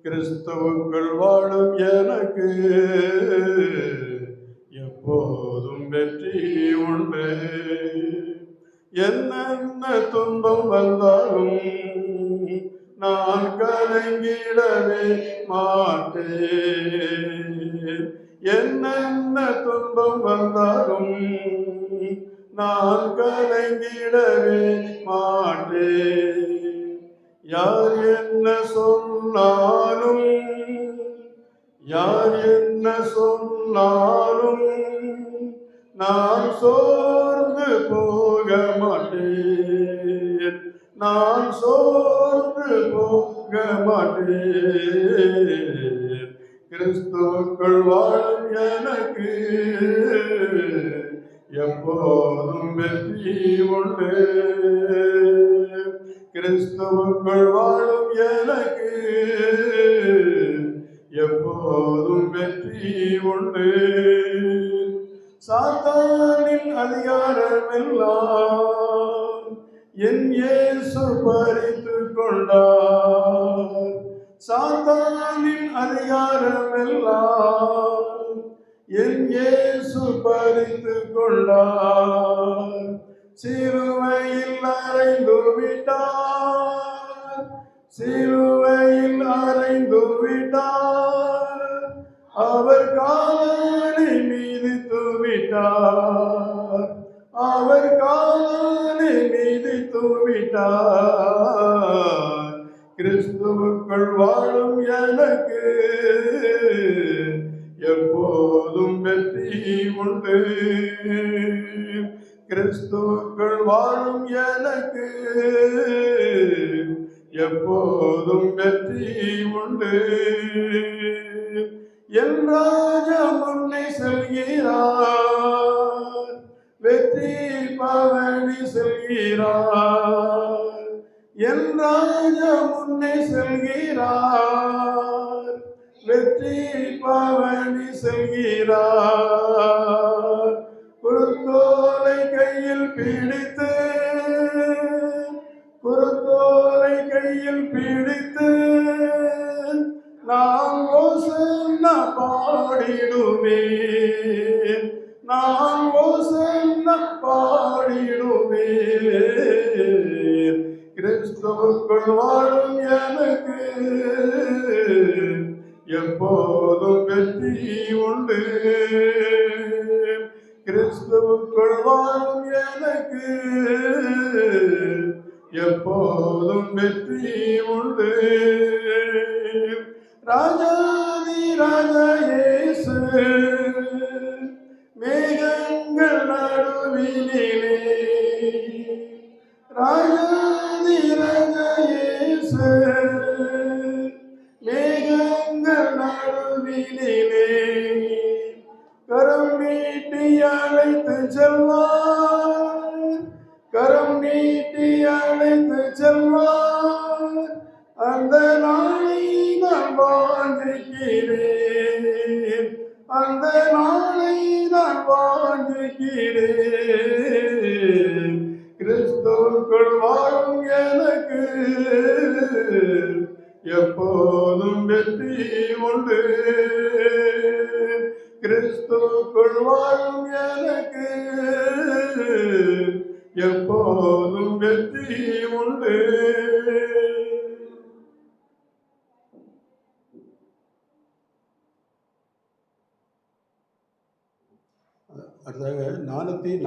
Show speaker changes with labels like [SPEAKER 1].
[SPEAKER 1] கிறிஸ்துவுக்குள் வாழும் எனக்கு எப்போதும் வெற்றி உண்டு. என்னென்ன துன்பம் வந்தாலும் நான் கலங்கிடவே மாட்டேன். என்னென்ன துன்பம் வந்தாலும் நான் கலங்கிடவே மாட்டேன். யார் என்ன சொன்னாலும் யார் என்ன சொன்னாலும் நான் சோர்ந்து போக மாட்டேன். நான் சோர்ந்து போக மாட்டேன். கிறிஸ்துவுக்குள் வாழும் எனக்கு எப்போதும் வெற்றி உண்டு. கிறிஸ்துவுக்குள் வாழும் எனக்கு எப்போதும் வெற்றி உண்டு. சாத்தானின் அதிகாரமெல்லாம் என் இயேசு பறித்து கொண்டார். சாத்தானின் அதிகாரமெல்லாம் என் இயேசு பறித்து கொண்டார். சிலுவையில் அறைந்து விட்டார். சிலுவையில் அறைந்து விட்டார். அவர் காலை மிதித்து விட்டார். அவர் காலை மிதித்து விட்டார். கிறிஸ்துவுக்குள் வாழும் எனக்கு எப்போதும் வெற்றி உண்டு. கிறிஸ்துவுக்குள் வாழும் எனக்கு எப்போதும் வெற்றி உண்டு. என் ராஜா முன்னே செல்கிறார். வெற்றி பவனி செல்கிறார். என் ராஜா முன்னே செல்கிறார். வெற்றி பவனி செல்கிறார். குருத்தோலை கையில் பிடித்து குருத்தோலை கையில் பிடித்து நான் ஓசன்னா பாடிடுவேன். நான் ஓசன்னா பாடிடுவேன். கிறிஸ்துவுக்குள் வாழும் எனக்கு எப்போதும் வெற்றி உண்டு. கிறிஸ்துவுக்குள் வாழும் எனக்கு எப்போதும் வெற்றி உண்டு. ராஜாதி ராஜா இயேசு மேகங்கள் நடுவினிலே. ராஜாதி ராஜா இயேசு மேகங்கள் நடுவினிலே. கரம் நீட்டி அழைத்து செல்வார். கரம் நீட்டி அழைத்து செல்வார். அந்த நாளை நான் வாஞ்சிக்கிறேன். அந்த நாளை நான் வாஞ்சிக்கிறேன். கிறிஸ்துவுக்குள் வாழும் எனக்கு எப்போதும் வெற்றி உண்டு. கிறிஸ்துவுக்குள் வாழும் எனக்கு எப்போதும் வெற்றி உண்டு. அடுத்ததாக 404